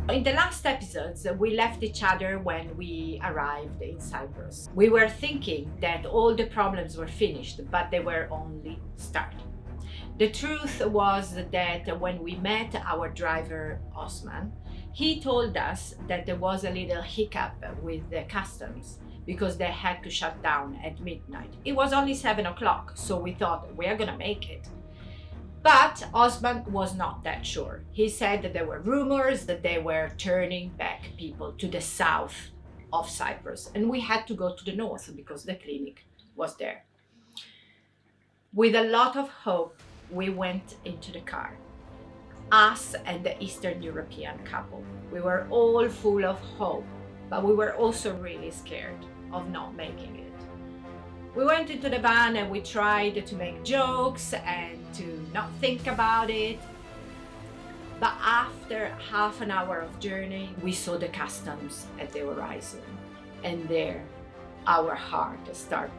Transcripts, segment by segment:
In the last episodes, we left each other when we arrived in Cyprus. We were thinking that all the problems were finished, but they were only starting. The truth was that when we met our driver, Osman, he told us that there was a little hiccup with the customs because they had to shut down at midnight. It was only 7 o'clock, so we thought we're gonna make it. But Osman was not that sure. He said that there were rumors that they were turning back people to the south of Cyprus, and we had to go to the north because the clinic was there. With a lot of hope, we went into the car. Us and the Eastern European couple. We were all full of hope, but we were also really scared of not making it. We went into the van and we tried to make jokes and to not think about it. But after half an hour of journey, we saw the customs at the horizon. And there, our heart started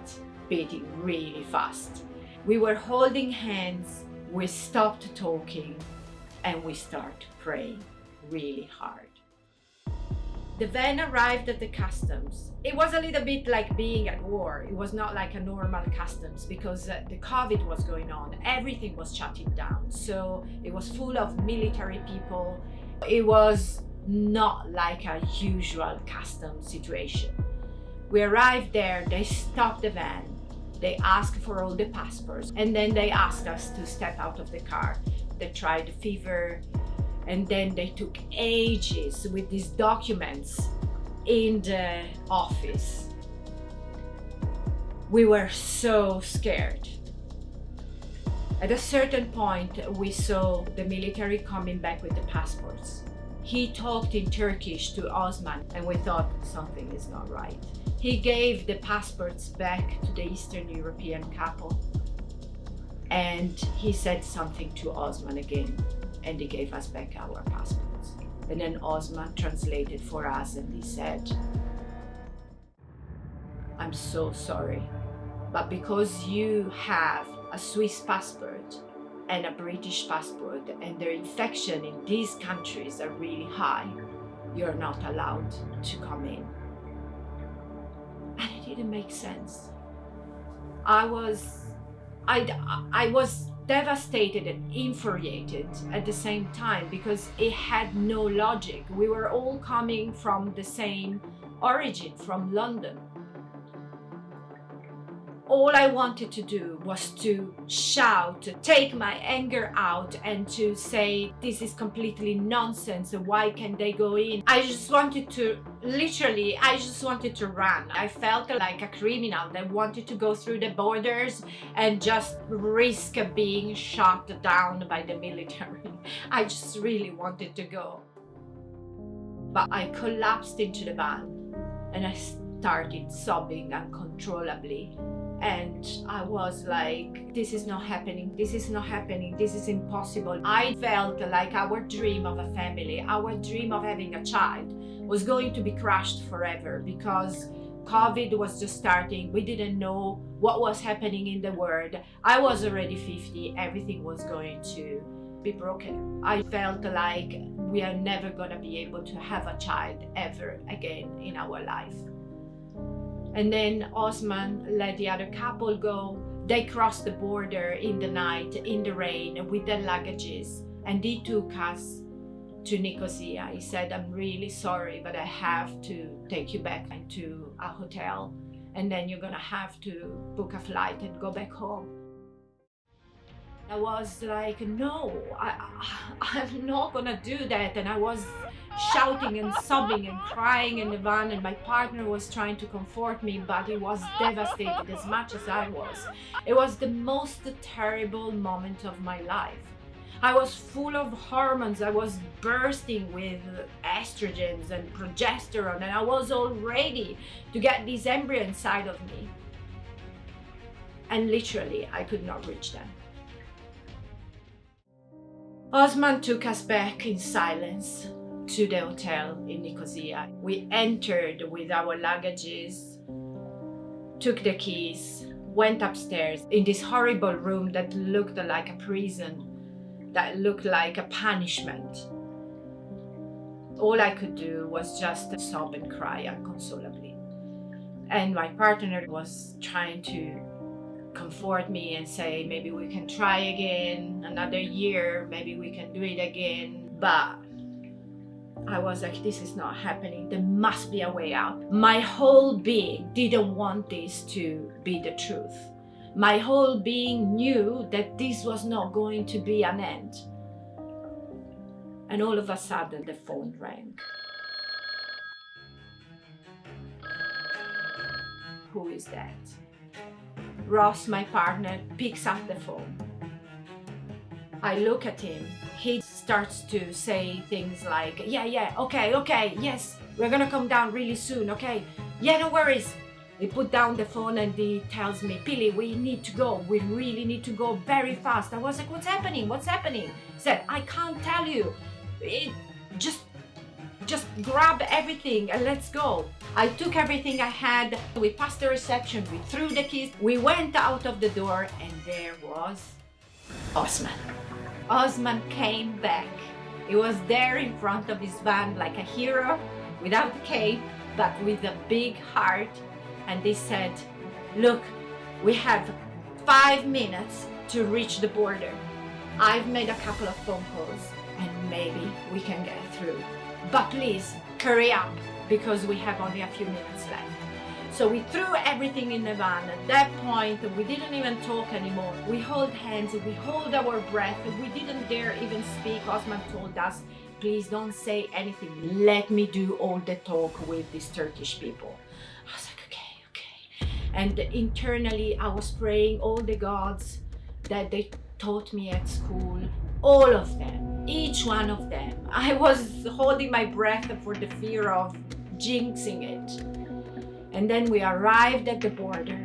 beating really fast. We were holding hands, we stopped talking, and we started praying really hard. The van arrived at the customs. It was a little bit like being at war. It was not like a normal customs because the COVID was going on. Everything was shutting down. So it was full of military people. It was not like a usual customs situation. We arrived there, they stopped the van. They asked for all the passports and then they asked us to step out of the car. They tried fever. And then they took ages with these documents in the office. We were so scared. At a certain point, we saw the military coming back with the passports. He talked in Turkish to Osman, and we thought something is not right. He gave the passports back to the Eastern European couple, and he said something to Osman again. And he gave us back our passports. And then Osman translated for us and he said, "I'm so sorry, but because you have a Swiss passport and a British passport and the infection in these countries are really high, you're not allowed to come in." And it didn't make sense. I was devastated and infuriated at the same time because it had no logic. We were all coming from the same origin, from London. All I wanted to do was to shout, to take my anger out and to say, this is completely nonsense, why can they go in? I just wanted to run. I felt like a criminal that wanted to go through the borders and just risk being shot down by the military. I just really wanted to go. But I collapsed into the van and I started sobbing uncontrollably. And I was like, this is not happening, this is not happening, this is impossible. I felt like our dream of a family, our dream of having a child was going to be crushed forever because COVID was just starting. We didn't know what was happening in the world. I was already 50, everything was going to be broken. I felt like we are never gonna be able to have a child ever again in our life. And then Osman let the other couple go. They crossed the border in the night, in the rain, with their luggages, and he took us to Nicosia. He said, "I'm really sorry, but I have to take you back to a hotel, and then you're gonna have to book a flight and go back home." I was like, no, I'm not gonna do that. And I was shouting and sobbing and crying in the van, and my partner was trying to comfort me, but he was devastated as much as I was. It was the most terrible moment of my life. I was full of hormones. I was bursting with estrogens and progesterone, and I was all ready to get this embryo inside of me. And literally, I could not reach them. Osman took us back in silence to the hotel in Nicosia. We entered with our luggages, took the keys, went upstairs in this horrible room that looked like a prison, that looked like a punishment. All I could do was just sob and cry unconsolably. And my partner was trying to comfort me and say, maybe we can try again, another year, maybe we can do it again. But I was like, this is not happening. There must be a way out. My whole being didn't want this to be the truth. My whole being knew that this was not going to be an end. And all of a sudden, the phone rang. Who is that? Ross, my partner, picks up the phone. I look at him. He starts to say things like, yeah, okay, yes, we're gonna come down really soon, okay? Yeah, no worries. He put down the phone and he tells me, Pili, we need to go. We really need to go very fast. I was like, what's happening? He said, I can't tell you. Just grab everything and let's go. I took everything I had. We passed the reception. We threw the keys. We went out of the door and there was Osman. Osman came back. He was there in front of his van like a hero, without the cape, but with a big heart. And they said, look, we have 5 minutes to reach the border. I've made a couple of phone calls and maybe we can get through. But please, hurry up because we have only a few minutes left. So we threw everything in the van. At that point, we didn't even talk anymore. We hold hands, we hold our breath. We didn't dare even speak. Osman told us, please don't say anything. Let me do all the talk with these Turkish people. I was like, okay. And internally, I was praying all the gods that they taught me at school, all of them, each one of them. I was holding my breath for the fear of jinxing it. And then we arrived at the border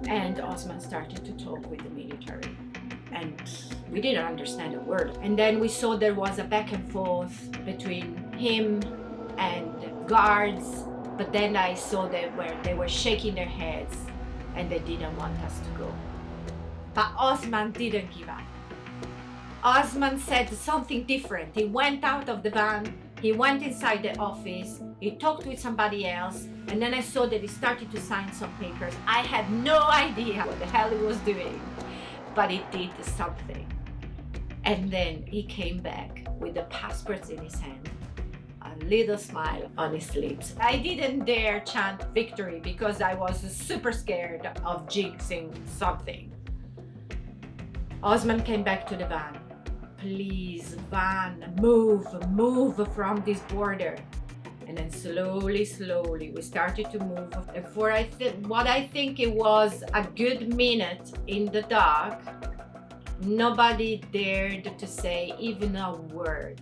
and Osman started to talk with the military and we didn't understand a word. And then we saw there was a back and forth between him and guards, but then I saw them where they were shaking their heads and they didn't want us to go. But Osman didn't give up. Osman said something different. He went out of the van, he went inside the office, he talked with somebody else, and then I saw that he started to sign some papers. I had no idea what the hell he was doing, but he did something. And then he came back with the passports in his hand, a little smile on his lips. I didn't dare chant victory because I was super scared of jinxing something. Osman came back to the van. Please, van, move from this border. And then slowly, we started to move. And for what I think it was a good minute in the dark, nobody dared to say even a word.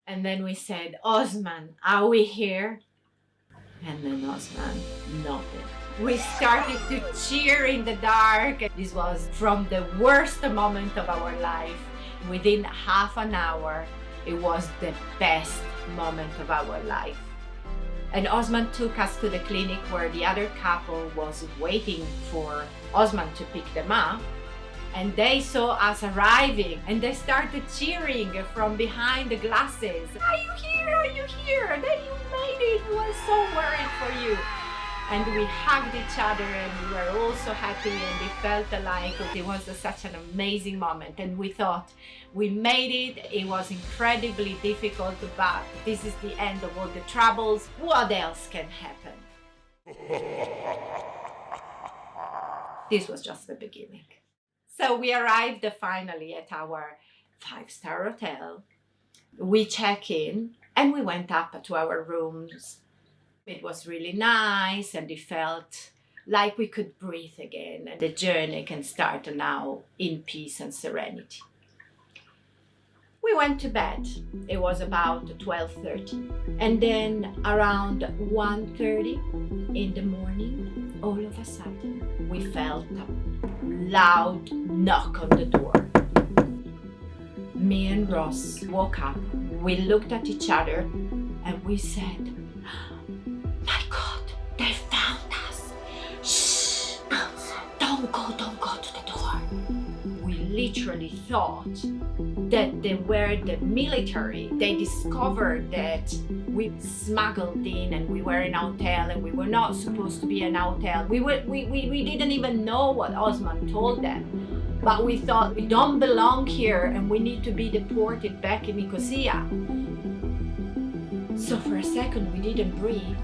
And then we said, Osman, are we here? And then Osman nodded. We started to cheer in the dark. This was from the worst moment of our life. Within half an hour, it was the best moment of our life. And Osman took us to the clinic where the other couple was waiting for Osman to pick them up. And they saw us arriving and they started cheering from behind the glasses. Are you here? Are you here? Then you made it. We were so worried for you. And we hugged each other and we were all so happy and it felt like it was such an amazing moment. And we thought, we made it. It was incredibly difficult, but this is the end of all the troubles. What else can happen? This was just the beginning. So we arrived finally at our 5-star hotel. We checked in and we went up to our rooms. It was really nice and it felt like we could breathe again and the journey can start now in peace and serenity. We went to bed. It was about 12:30 and then around 1:30 in the morning, all of a sudden we felt a loud knock on the door. Me and Ross woke up. We looked at each other and we said, my God, they found us. Shh, don't go to the door. We literally literally thought that they were the military. They discovered that we smuggled in and we were in a hotel and we were not supposed to be in a hotel. We didn't even know what Osman told them. But we thought we don't belong here and we need to be deported back in Nicosia. So for a second we didn't breathe.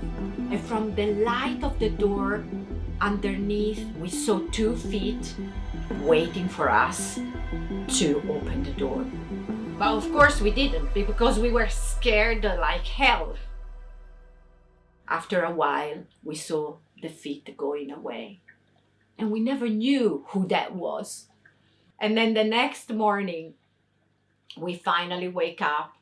And from the light of the door underneath, we saw 2 feet waiting for us to open the door. But of course we didn't, because we were scared like hell. After a while, we saw the feet going away. And we never knew who that was. And then the next morning, we finally wake up,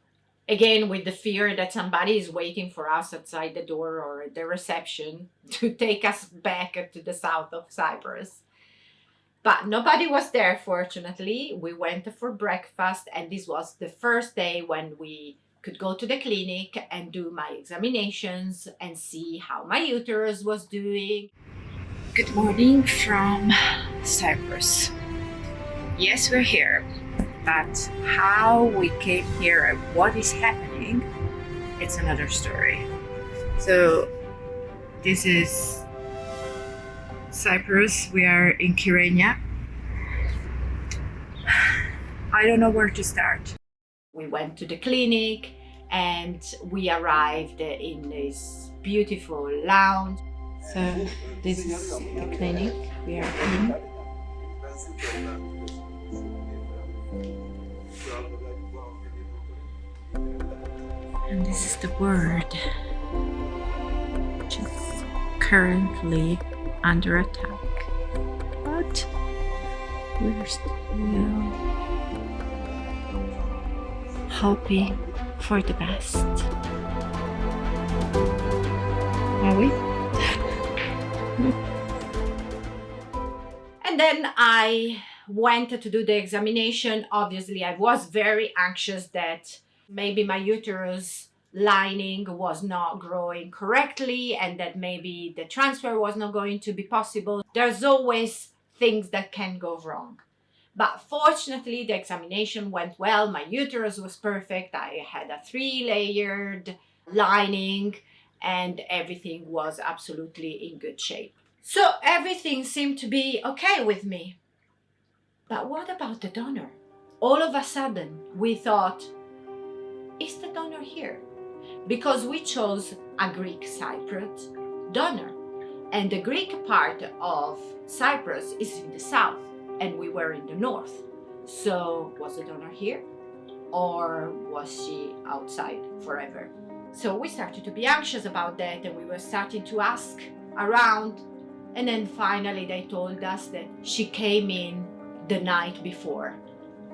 again with the fear that somebody is waiting for us outside the door or at the reception to take us back to the south of Cyprus. But nobody was there, fortunately. We went for breakfast, and this was the first day when we could go to the clinic and do my examinations and see how my uterus was doing. Good morning from Cyprus. Yes, we're here, but how we came here and what is happening, it's another story. So this is Cyprus. We are in Kyrenia. I don't know where to start. We went to the clinic and we arrived in this beautiful lounge. So this is the clinic we are in. And this is the ward, which is currently under attack, but we're still hoping for the best. Are we? And then I went to do the examination. Obviously, I was very anxious that maybe my uterus lining was not growing correctly and that maybe the transfer was not going to be possible. There's always things that can go wrong. But fortunately, the examination went well. My uterus was perfect. I had a 3-layered lining and everything was absolutely in good shape. So everything seemed to be okay with me. But what about the donor? All of a sudden, we thought, is the donor here? Because we chose a Greek Cypriot donor. And the Greek part of Cyprus is in the south, and we were in the north. So was the donor here? Or was she outside forever? So we started to be anxious about that, and we were starting to ask around. And then finally they told us that she came in the night before,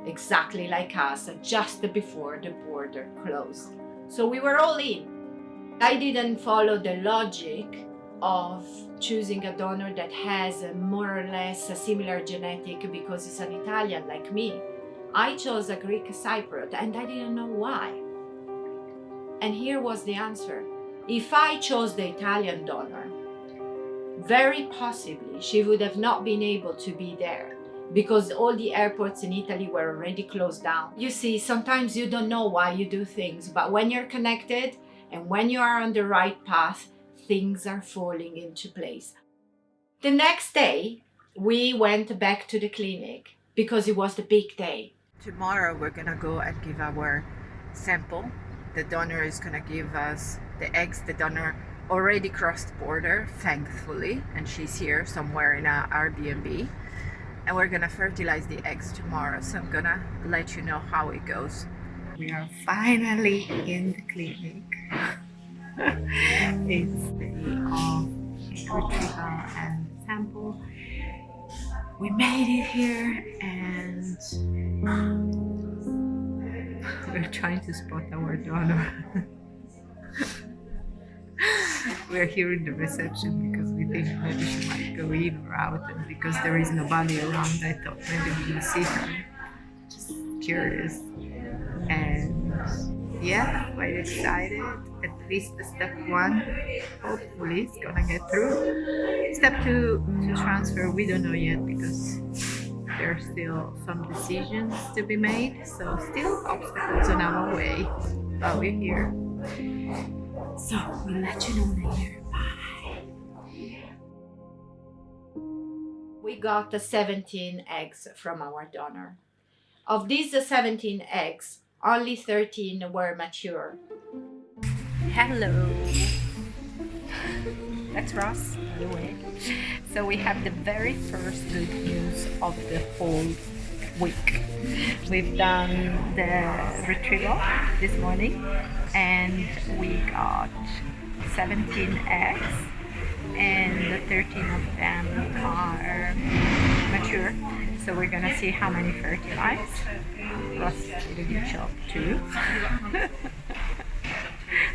exactly like us, just before the border closed. So we were all in. I didn't follow the logic of choosing a donor that has more or less a similar genetic because it's an Italian like me. I chose a Greek Cypriot and I didn't know why. And here was the answer. If I chose the Italian donor, very possibly she would have not been able to be there because all the airports in Italy were already closed down. You see, sometimes you don't know why you do things, but when you're connected and when you are on the right path, things are falling into place. The next day, we went back to the clinic because it was the big day. Tomorrow, we're gonna go and give our sample. The donor is gonna give us the eggs. The donor already crossed the border, thankfully, and she's here somewhere in our Airbnb. And we're gonna fertilize the eggs tomorrow, so I'm gonna let you know how it goes. We are finally in the clinic. It's the day of retrieval and sample. We made it here and we're trying to spot our donor. We're here in the reception because we think maybe she might go in or out, and because there is nobody around, I thought maybe we will see her. Just curious. And yeah, quite excited. At least the step 1 hopefully is gonna get through. Step 2 to transfer, we don't know yet because There's still some decisions to be made, so still obstacles on our way, but we're here. So we'll let you know later. Bye. We got 17 eggs from our donor. Of these 17 eggs, only 13 were mature. Hello. That's Ross, by the way. So we have the very first good news of the whole week. We've done the retrieval this morning and we got 17 eggs and 13 of them are mature. So we're gonna see how many fertilize. Ross did a good job too.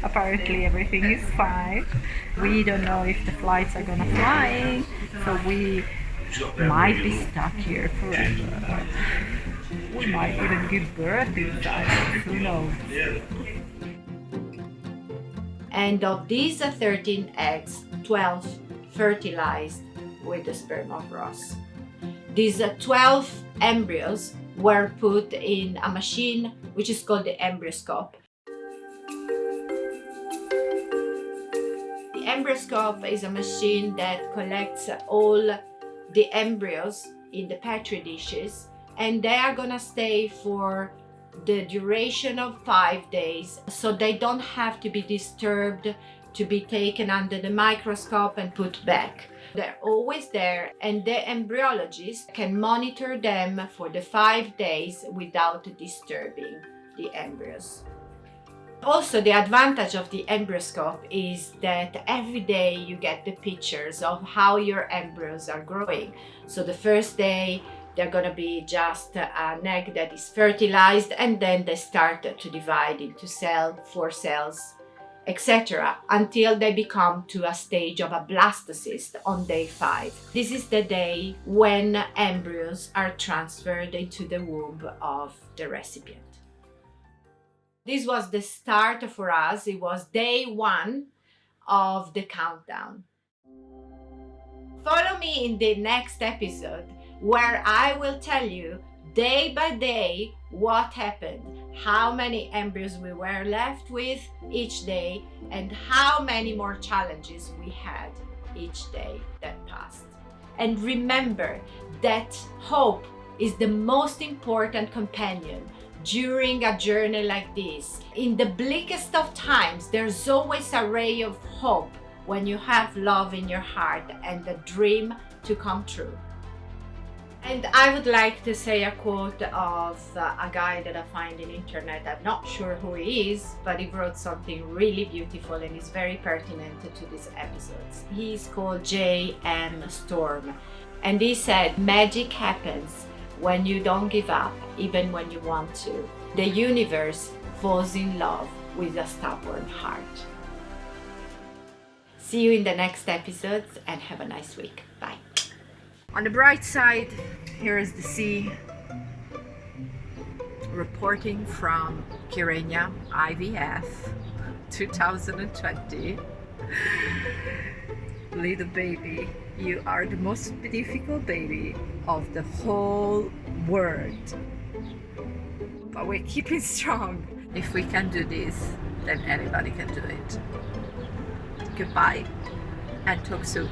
Apparently everything is fine. We don't know if the flights are gonna fly, so we might be stuck here forever. We might even give birth inside, who knows? And of these 13 eggs, 12 fertilized with the sperm of Ross. These 12 embryos were put in a machine which is called the embryoscope. The embryoscope is a machine that collects all the embryos in the petri dishes, and they are gonna stay for the duration of 5 days, so they don't have to be disturbed to be taken under the microscope and put back. They're always there, and the embryologist can monitor them for the 5 days without disturbing the embryos. Also, the advantage of the embryoscope is that every day you get the pictures of how your embryos are growing. So the first day they're gonna be just an egg that is fertilized, and then they start to divide into 4 cells, etc., until they become to a stage of a blastocyst on day 5. This is the day when embryos are transferred into the womb of the recipient. This was the start for us. It was day 1 of the countdown. Follow me in the next episode where I will tell you day by day what happened, how many embryos we were left with each day, and how many more challenges we had each day that passed. And remember that hope is the most important companion during a journey like this. In the bleakest of times, there's always a ray of hope when you have love in your heart and a dream to come true. And I would like to say a quote of a guy that I find in internet. I'm not sure who he is, but he wrote something really beautiful and is very pertinent to these episodes. He's called J.M. Storm, and he said, "Magic happens when you don't give up, even when you want to. The universe falls in love with a stubborn heart." See you in the next episodes and have a nice week. Bye. On the bright side, here is the sea. Reporting from Kyrenia IVF 2020. Little baby, you are the most beautiful baby of the whole world. But we're keeping strong. If we can do this, then anybody can do it. Goodbye and talk soon.